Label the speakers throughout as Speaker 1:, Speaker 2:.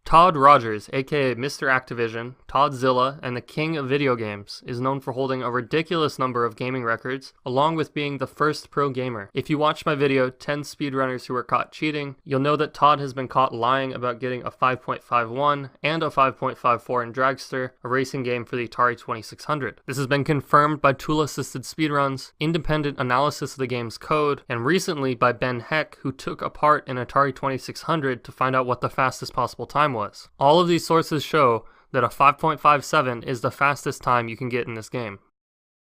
Speaker 1: Todd Rogers, aka Mr. Activision, Toddzilla, and the king of video games, is known for holding a ridiculous number of gaming records, along with being the first pro gamer. If you watch my video, 10 speedrunners who were caught cheating, you'll know that Todd has been caught lying about getting a 5.51 and a 5.54 in Dragster, a racing game for the Atari 2600. This has been confirmed by tool-assisted speedruns, independent analysis of the game's code, and recently by Ben Heck, who took apart an Atari 2600 to find out what the fastest possible time was. All of these sources show that a 5.57 is the fastest time you can get in this game.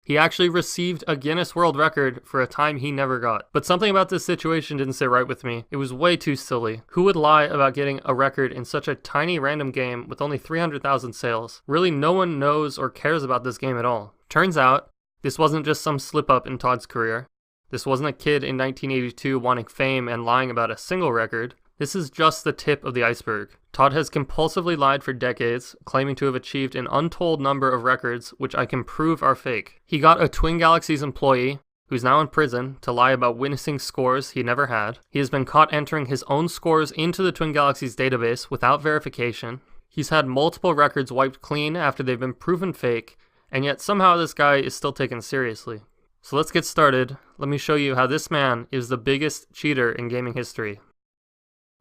Speaker 1: He actually received a Guinness World Record for a time he never got. But something about this situation didn't sit right with me. It was way too silly. Who would lie about getting a record in such a tiny random game with only 300,000 sales? Really, no one knows or cares about this game at all. Turns out, this wasn't just some slip-up in Todd's career. This wasn't a kid in 1982 wanting fame and lying about a single record. This is just the tip of the iceberg. Todd has compulsively lied for decades, claiming to have achieved an untold number of records, which I can prove are fake. He got a Twin Galaxies employee, who's now in prison, to lie about witnessing scores he never had. He has been caught entering his own scores into the Twin Galaxies database without verification. He's had multiple records wiped clean after they've been proven fake, and yet somehow this guy is still taken seriously. So let's get started. Let me show you how this man is the biggest cheater in gaming history.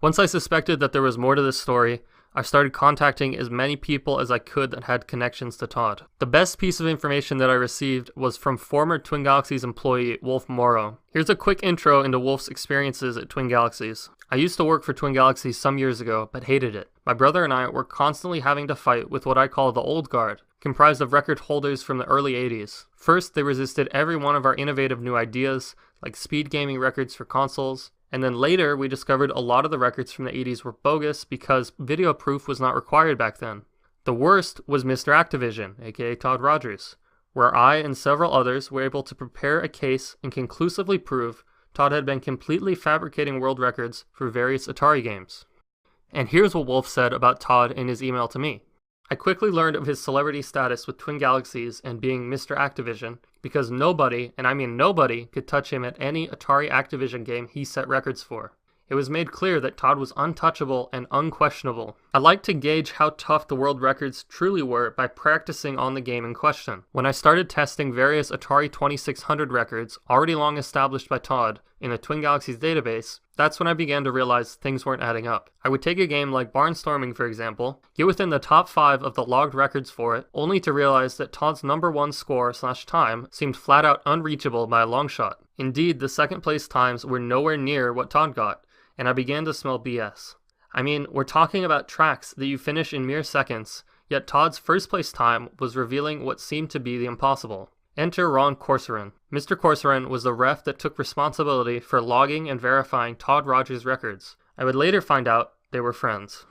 Speaker 1: Once I suspected that there was more to this story, I started contacting as many people as I could that had connections to Todd. The best piece of information that I received was from former Twin Galaxies employee Wolf Morrow. Here's a quick intro into Wolf's experiences at Twin Galaxies. I used to work for Twin Galaxies some years ago, but hated it. My brother and I were constantly having to fight with what I call the old guard, comprised of record holders from the early 80s. First, they resisted every one of our innovative new ideas, like speed gaming records for consoles. And then later, we discovered a lot of the records from the 80s were bogus because video proof was not required back then. The worst was Mr. Activision, aka Todd Rogers, where I and several others were able to prepare a case and conclusively prove Todd had been completely fabricating world records for various Atari games. And here's what Wolf said about Todd in his email to me. I quickly learned of his celebrity status with Twin Galaxies and being Mr. Activision because nobody, and I mean nobody, could touch him at any Atari Activision game he set records for. It was made clear that Todd was untouchable and unquestionable. I like to gauge how tough the world records truly were by practicing on the game in question. When I started testing various Atari 2600 records already long established by Todd in the Twin Galaxies database, that's when I began to realize things weren't adding up. I would take a game like Barnstorming, for example, get within the top 5 of the logged records for it, only to realize that Todd's #1 score/time seemed flat out unreachable by a long shot. Indeed, the second place times were nowhere near what Todd got, and I began to smell BS. I mean, we're talking about tracks that you finish in mere seconds, yet Todd's first place time was revealing what seemed to be the impossible. Enter Ron Corcoran. Mr. Corcoran was the ref that took responsibility for logging and verifying Todd Rogers' records. I would later find out they were friends.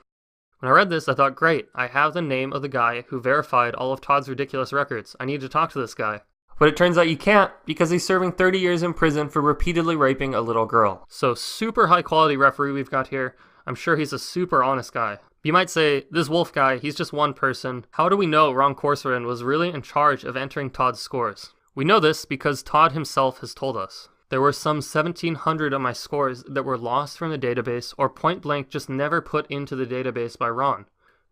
Speaker 1: When I read this, I thought, great, I have the name of the guy who verified all of Todd's ridiculous records. I need to talk to this guy. But it turns out you can't, because he's serving 30 years in prison for repeatedly raping a little girl. So super high quality referee we've got here. I'm sure he's a super honest guy. You might say, this Wolf guy, he's just one person. How do we know Ron Corcoran was really in charge of entering Todd's scores? We know this because Todd himself has told us. There were some 1,700 of my scores that were lost from the database or point blank just never put into the database by Ron.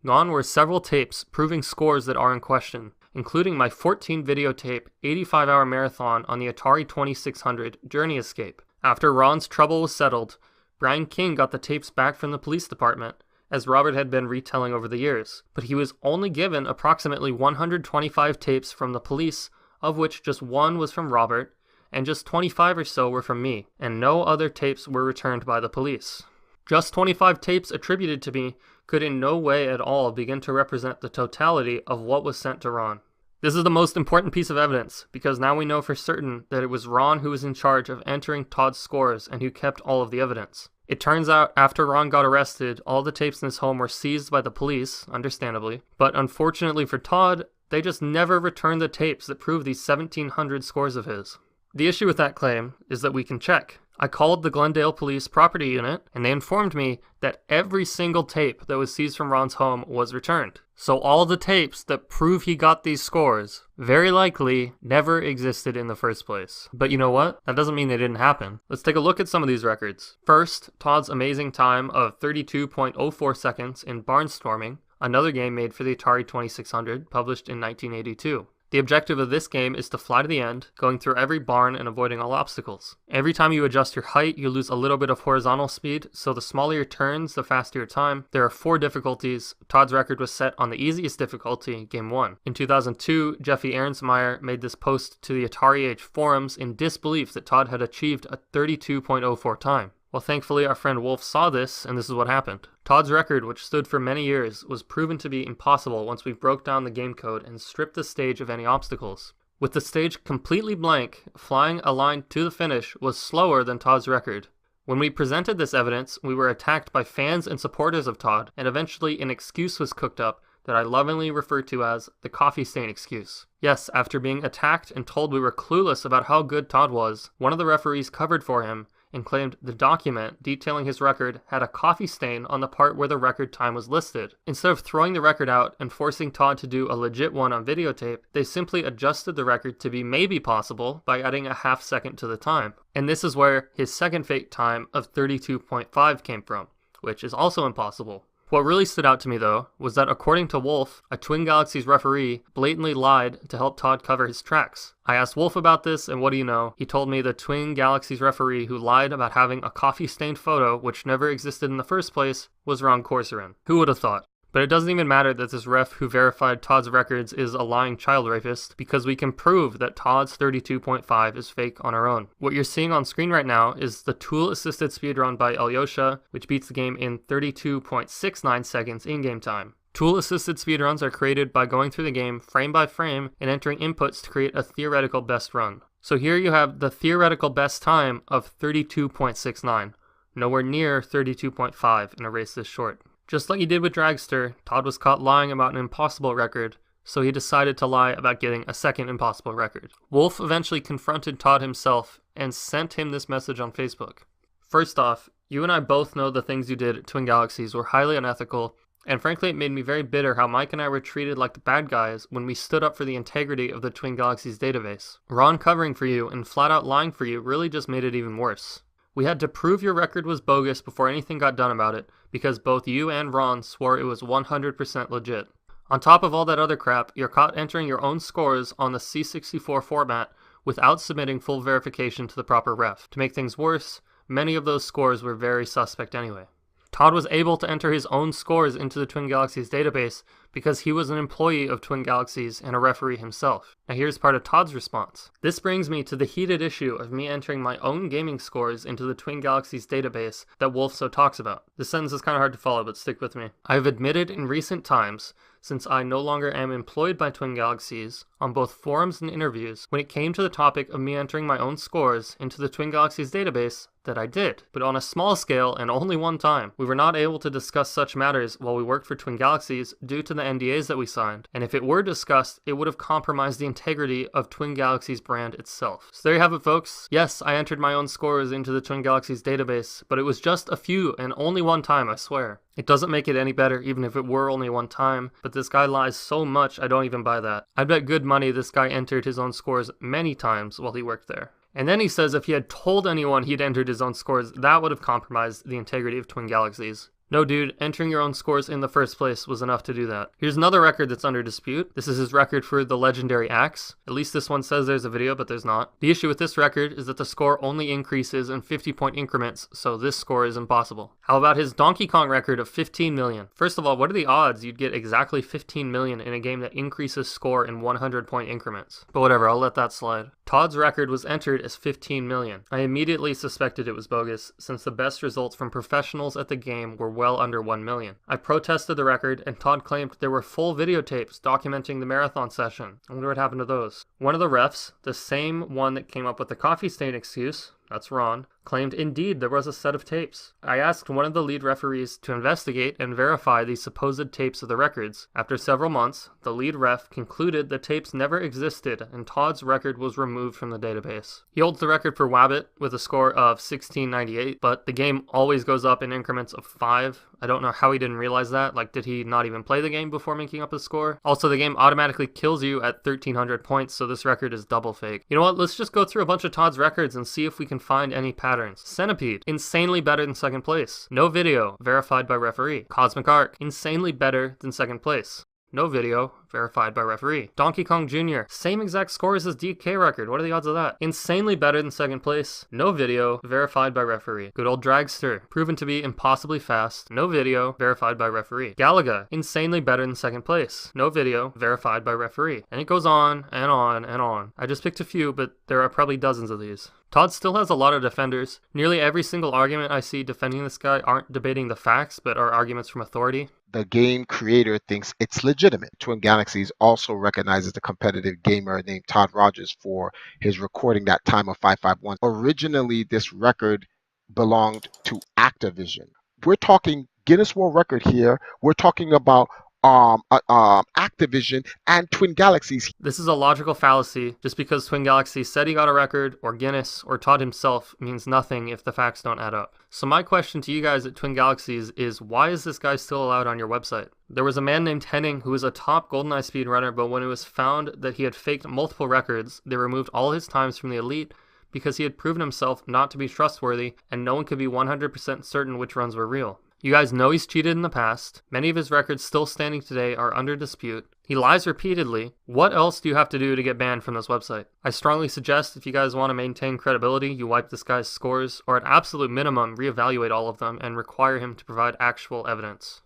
Speaker 1: Gone were several tapes proving scores that are in question, including my 14 videotape 85-hour marathon on the Atari 2600 Journey Escape. After Ron's trouble was settled, Brian King got the tapes back from the police department, as Robert had been retelling over the years, but he was only given approximately 125 tapes from the police, of which just one was from Robert, and just 25 or so were from me, and no other tapes were returned by the police. Just 25 tapes attributed to me could in no way at all begin to represent the totality of what was sent to Ron. This is the most important piece of evidence, because now we know for certain that it was Ron who was in charge of entering Todd's scores and who kept all of the evidence. It turns out after Ron got arrested, all the tapes in his home were seized by the police, understandably, but unfortunately for Todd, they just never returned the tapes that prove these 1,700 scores of his. The issue with that claim is that we can check. I called the Glendale Police Property Unit, and they informed me that every single tape that was seized from Ron's home was returned. So all the tapes that prove he got these scores very likely never existed in the first place. But you know what? That doesn't mean they didn't happen. Let's take a look at some of these records. First, Todd's amazing time of 32.04 seconds in Barnstorming, another game made for the Atari 2600, published in 1982. The objective of this game is to fly to the end, going through every barn and avoiding all obstacles. Every time you adjust your height, you lose a little bit of horizontal speed, so the smaller your turns, the faster your time. There are 4 difficulties. Todd's record was set on the easiest difficulty, Game 1. In 2002, Jeffy Ahrensmeyer made this post to the Atari Age forums in disbelief that Todd had achieved a 32.04 time. Well, thankfully, our friend Wolf saw this, and this is what happened. Todd's record, which stood for many years, was proven to be impossible once we broke down the game code and stripped the stage of any obstacles. With the stage completely blank, flying a line to the finish was slower than Todd's record. When we presented this evidence, we were attacked by fans and supporters of Todd, and eventually an excuse was cooked up that I lovingly refer to as the coffee stain excuse. Yes, after being attacked and told we were clueless about how good Todd was, one of the referees covered for him and claimed the document detailing his record had a coffee stain on the part where the record time was listed. Instead of throwing the record out and forcing Todd to do a legit one on videotape, they simply adjusted the record to be maybe possible by adding a half second to the time. And this is where his second fake time of 32.5 came from, which is also impossible. What really stood out to me, though, was that according to Wolf, a Twin Galaxies referee blatantly lied to help Todd cover his tracks. I asked Wolf about this, and what do you know? He told me the Twin Galaxies referee who lied about having a coffee-stained photo, which never existed in the first place, was Ron Corcoran. Who would have thought? But it doesn't even matter that this ref who verified Todd's records is a lying child rapist, because we can prove that Todd's 32.5 is fake on our own. What you're seeing on screen right now is the tool-assisted speedrun by Alyosha, which beats the game in 32.69 seconds in-game time. Tool-assisted speedruns are created by going through the game frame by frame and entering inputs to create a theoretical best run. So here you have the theoretical best time of 32.69, nowhere near 32.5 in a race this short. Just like he did with Dragster, Todd was caught lying about an impossible record, so he decided to lie about getting a second impossible record. Wolf eventually confronted Todd himself and sent him this message on Facebook. First off, you and I both know the things you did at Twin Galaxies were highly unethical, and frankly it made me very bitter how Mike and I were treated like the bad guys when we stood up for the integrity of the Twin Galaxies database. Ron covering for you and flat out lying for you really just made it even worse. We had to prove your record was bogus before anything got done about it, because both you and Ron swore it was 100% legit. On top of all that other crap, you're caught entering your own scores on the C64 format without submitting full verification to the proper ref. To make things worse, many of those scores were very suspect anyway. Todd was able to enter his own scores into the Twin Galaxies database because he was an employee of Twin Galaxies and a referee himself. Now here's part of Todd's response. This brings me to the heated issue of me entering my own gaming scores into the Twin Galaxies database that Wolf so talks about. This sentence is kind of hard to follow, but stick with me. I have admitted in recent times, since I no longer am employed by Twin Galaxies, on both forums and interviews, when it came to the topic of me entering my own scores into the Twin Galaxies database, that I did, but on a small scale and only one time. We were not able to discuss such matters while we worked for Twin Galaxies due to the NDAs that we signed, and if it were discussed, it would have compromised the integrity of Twin Galaxies brand itself. So there you have it, folks. Yes, I entered my own scores into the Twin Galaxies database, but it was just a few and only one time, I swear. It doesn't make it any better even if it were only one time, but this guy lies so much I don't even buy that. I bet good money this guy entered his own scores many times while he worked there. And then he says if he had told anyone he'd entered his own scores, that would have compromised the integrity of Twin Galaxies. No dude, entering your own scores in the first place was enough to do that. Here's another record that's under dispute. This is his record for the legendary axe. At least this one says there's a video, but there's not. The issue with this record is that the score only increases in 50-point increments, so this score is impossible. How about his Donkey Kong record of 15 million? First of all, what are the odds you'd get exactly 15 million in a game that increases score in 100-point increments? But whatever, I'll let that slide. Todd's record was entered as 15 million. I immediately suspected it was bogus, since the best results from professionals at the game were well under 1 million. I protested the record, and Todd claimed there were full videotapes documenting the marathon session. I wonder what happened to those. One of the refs, the same one that came up with the coffee stain excuse, that's Ron, claimed indeed there was a set of tapes. I asked one of the lead referees to investigate and verify these supposed tapes of the records. After several months, the lead ref concluded the tapes never existed and Todd's record was removed from the database. He holds the record for Wabbit with a score of 1698, but the game always goes up in increments of 5. I don't know how he didn't realize that. Like, did he not even play the game before making up his score? Also, the game automatically kills you at 1300 points, so this record is double fake. You know what? Let's just go through a bunch of Todd's records and see if we can find any patterns. Centipede, insanely better than second place. No video, verified by referee. Cosmic Arc, insanely better than second place. No video, verified by referee. Donkey Kong Jr., same exact scores as DK record. What are the odds of that? Insanely better than second place. No video, verified by referee. Good old Dragster, proven to be impossibly fast. No video, verified by referee. Galaga, insanely better than second place. No video, verified by referee. And it goes on and on and on. I just picked a few, but there are probably dozens of these. Todd still has a lot of defenders. Nearly every single argument I see defending this guy aren't debating the facts, but are arguments from authority.
Speaker 2: The game creator thinks it's legitimate. Twin Galaxies also recognizes the competitive gamer named Todd Rogers for his recording that time of 551. Originally, this record belonged to Activision. We're talking Guinness World Record here. We're talking about Activision and Twin Galaxies.
Speaker 1: This is a logical fallacy. Just because Twin Galaxies said he got a record, or Guinness, or Todd himself means nothing if the facts don't add up. So my question to you guys at Twin Galaxies is, why is this guy still allowed on your website? There was a man named Henning who was a top GoldenEye speedrunner, but when it was found that he had faked multiple records, they removed all his times from the elite because he had proven himself not to be trustworthy and no one could be 100% certain which runs were real. You guys know he's cheated in the past. Many of his records still standing today are under dispute. He lies repeatedly. What else do you have to do to get banned from this website? I strongly suggest if you guys want to maintain credibility, you wipe this guy's scores, or at absolute minimum, reevaluate all of them and require him to provide actual evidence.